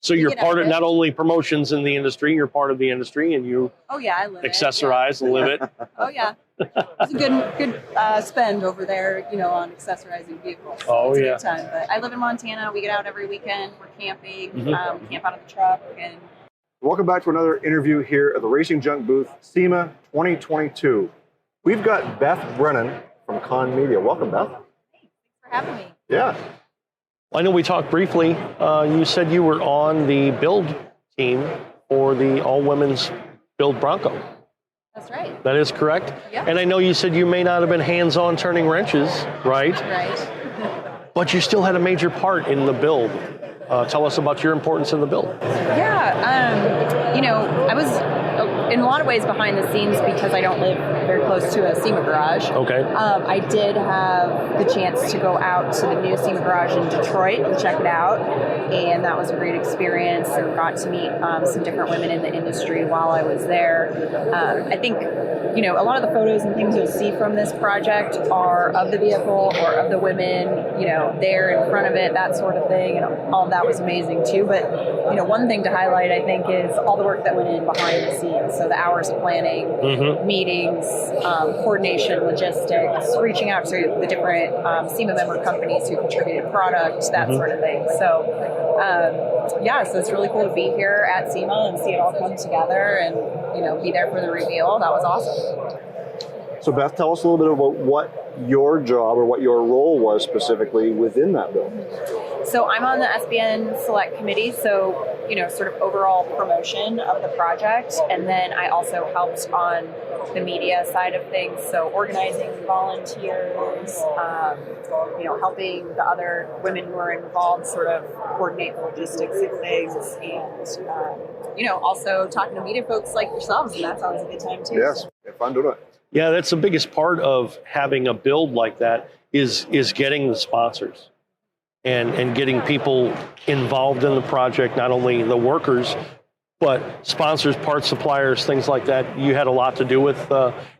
So you're part of not only promotions in the industry, you're part of the industry, and you I live accessorize and live it. Oh yeah, it's a good spend over there, on accessorizing vehicles. Oh it's a yeah. good time. But I live in Montana. We get out every weekend. We're camping. We camp out of the truck. And welcome back to another interview here at the Racing Junk booth, SEMA 2022. We've got Beth Brennan from Kahn Media. Welcome, Beth. Thanks for having me. Yeah. I know we talked briefly. You said you were on the build team for the all-women's build Bronco. That's right. That is correct? Yeah. And I know you said you may not have been hands-on turning wrenches, right? Right. But you still had a major part in the build. Tell us about your importance in the build. Yeah, I was in a lot of ways behind the scenes because I don't live very close to a SEMA garage. Okay. I did have the chance to go out to the new SEMA garage in Detroit and check it out, and that was a great experience, and got to meet some different women in the industry while I was there. I think, a lot of the photos and things you'll see from this project are of the vehicle or of the women, there in front of it, that sort of thing, and all of that was amazing too. But, one thing to highlight, I think, is all the work that went in behind the scenes. So the hours of planning, meetings, coordination, logistics, reaching out to the different SEMA member companies who contributed product, that sort of thing. So, so it's really cool to be here at SEMA and see it all come together and, be there for the reveal. That was awesome. So Beth, tell us a little bit about what your job or what your role was specifically within that build. So I'm on the SBN Select Committee, so, sort of overall promotion of the project. And then I also helped on the media side of things, so organizing volunteers, helping the other women who are involved sort of coordinate the logistics of things, and, also talking to media folks like yourselves, and that's always a good time too. Yes, have fun doing it. Yeah, that's the biggest part of having a build like that is getting the sponsors and getting people involved in the project, not only the workers, but sponsors, parts suppliers, things like that. You had a lot to do with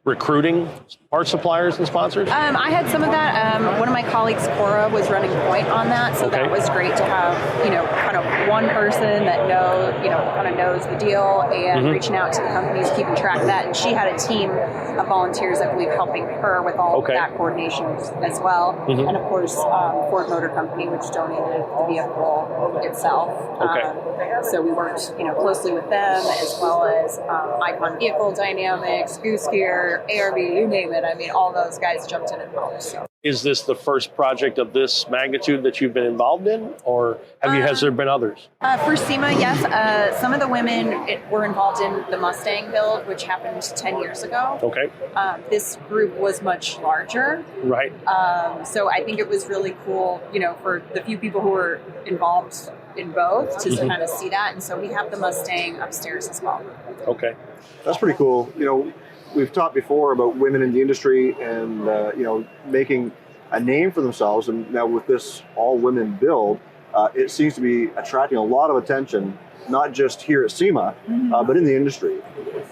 recruiting parts suppliers and sponsors? I had some of that. One of my colleagues, Cora, was running point on that, so that was great to have, kind of one person that kind of knows the deal and reaching out to the companies, keeping track of that. And she had a team of volunteers, I believe, helping her with all of that coordination as well. And of course, Ford Motor Company, which donated the vehicle itself. So we worked, closely with them, as well as Icon Vehicle Dynamics, Goose Gear, ARV, you name it. I mean, all those guys jumped in and helped. So. Is this the first project of this magnitude that you've been involved in, or has there been others? For SEMA, yes. Some of the women were involved in the Mustang build, which happened 10 years ago. Okay. This group was much larger. Right. So I think it was really cool, for the few people who were involved in both to kind of see that. And so we have the Mustang upstairs as well. Okay. That's pretty cool. We've talked before about women in the industry and, making a name for themselves. And now with this all-women build, it seems to be attracting a lot of attention, not just here at SEMA, but in the industry.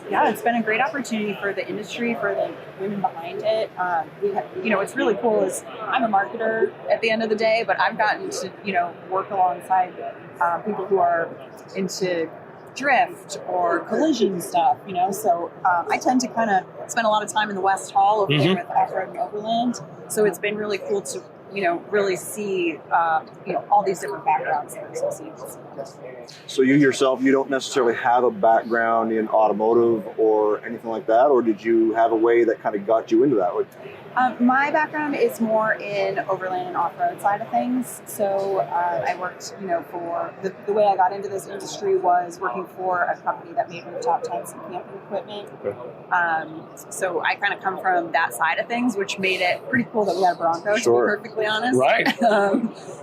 Yeah, it's been a great opportunity for the industry, for the women behind it. What's really cool is I'm a marketer at the end of the day, but I've gotten to, work alongside people who are into drift or collision stuff, so I tend to kind of spend a lot of time in the West Hall over there with Off-Road and Overland, so it's been really cool to really see all these different backgrounds that are associated with it. So you yourself, you don't necessarily have a background in automotive or anything like that, or did you have a way that kind of got you into that? My background is more in overland and off-road side of things. So I worked, for the way I got into this industry was working for a company that made rooftop tents and camping equipment. So I kind of come from that side of things, which made it pretty cool that we had a Bronco, to be perfectly honest. Right.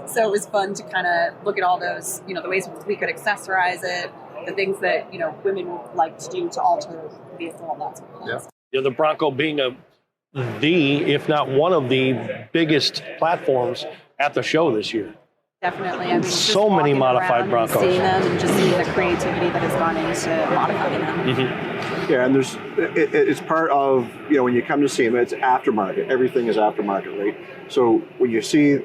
So it was fun to kind of look at all those, the ways we could accessorize it, the things that, women like to do to alter the vehicle and that sort of thing. Yeah, the Bronco being if not one of the biggest platforms at the show this year. Definitely. I mean, so many modified Broncos. Seeing them and just seeing the creativity that has gone into modifying them. Yeah, and it's part of, when you come to SEMA, it's aftermarket. Everything is aftermarket, right? So when you see,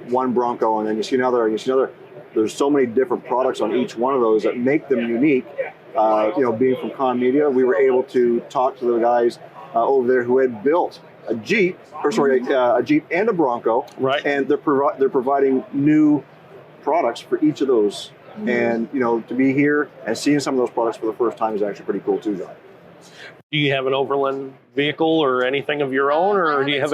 one Bronco and then you see another and you see another, there's so many different products on each one of those that make them unique. Being from Kahn Media, we were able to talk to the guys over there who had built a Jeep and a Bronco, right? And they're providing new products for each of those. And to be here and seeing some of those products for the first time is actually pretty cool too, John. Do you have an overland vehicle or anything of your own, or do you have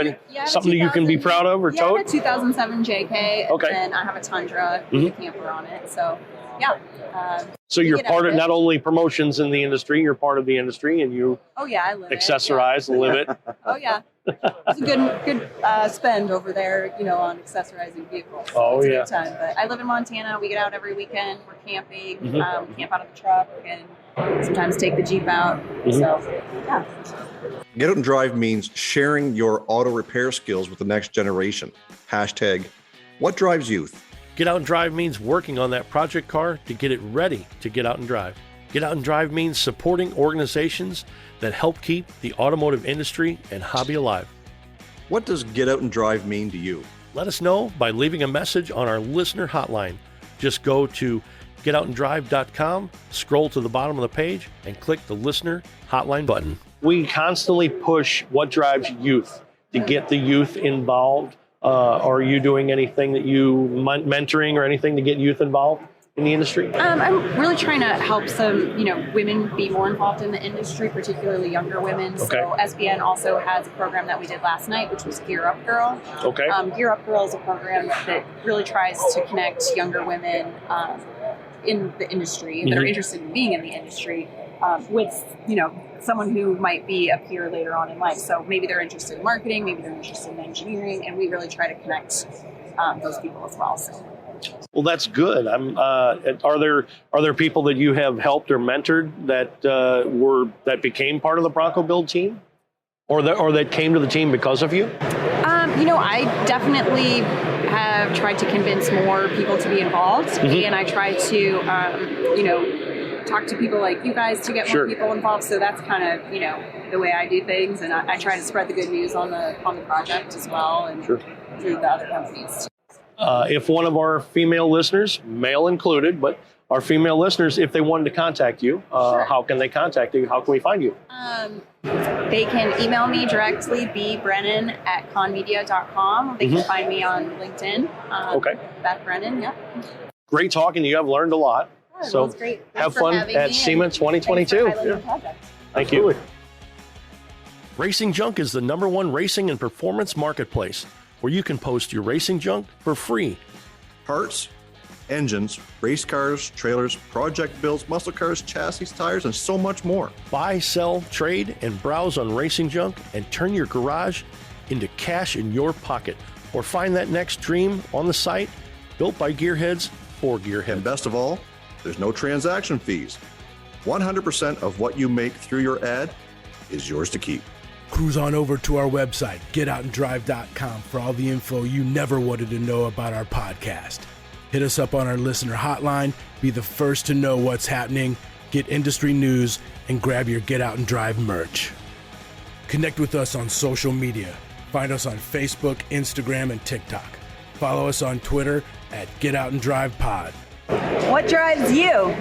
something that you can be proud of or tote? I have a 2007 JK, okay. And I have a Tundra with a camper on it. So, yeah. So you're part of not only promotions in the industry, you're part of the industry, and you I live accessorize and live it. Oh yeah, it's a good spend over there, on accessorizing vehicles. Oh it's a yeah. good time. But I live in Montana. We get out every weekend. We're camping. Camp out of the truck, and sometimes take the Jeep out. So yeah. Get Out and Drive means sharing your auto repair skills with the next generation. # What drives youth? Get Out and Drive means working on that project car to get it ready to get out and drive. Get Out and Drive means supporting organizations that help keep the automotive industry and hobby alive. What does Get Out and Drive mean to you? Let us know by leaving a message on our listener hotline. Just go to getoutanddrive.com, scroll to the bottom of the page, and click the listener hotline button. We constantly push what drives youth to get the youth involved. Are you doing anything that you mentoring or anything to get youth involved in the industry? I'm really trying to help some, women be more involved in the industry, particularly younger women. Okay. So SBN also has a program that we did last night, which was Gear Up Girl. Okay. Gear Up Girl is a program that really tries to connect younger women in the industry that are interested in being in the industry with, someone who might be a peer later on in life. So maybe they're interested in marketing, maybe they're interested in engineering, and we really try to connect those people as well. So. Well, that's good. Are there people that you have helped or mentored that became part of the Bronco Build team, or that came to the team because of you? I definitely have tried to convince more people to be involved, and I try to, talk to people like you guys to get more people involved. So that's kind of, the way I do things, and I try to spread the good news on the project as well, and through the other companies. If one of our female listeners, male included, but our female listeners, if they wanted to contact you, how can they contact you? How can we find you? They can email me directly, bbrennan@kahnmedia.com. They can find me on LinkedIn. Beth Brennan, yeah. Great talking to you. I've learned a lot. So it's great. Have fun at SEMA 2022. Thank you. Racing Junk is the #1 racing and performance marketplace where you can post your racing junk for free. Parts, engines, race cars, trailers, project builds, muscle cars, chassis, tires, and so much more. Buy, sell, trade, and browse on Racing Junk and turn your garage into cash in your pocket. Or find that next dream on the site, built by gearheads for gearheads. And best of all, there's no transaction fees. 100% of what you make through your ad is yours to keep. Cruise on over to our website, getoutanddrive.com, for all the info you never wanted to know about our podcast. Hit us up on our listener hotline, be the first to know what's happening, get industry news, and grab your Get Out and Drive merch. Connect with us on social media. Find us on Facebook, Instagram, and TikTok. Follow us on Twitter at Get Out and Drive Pod. What drives you?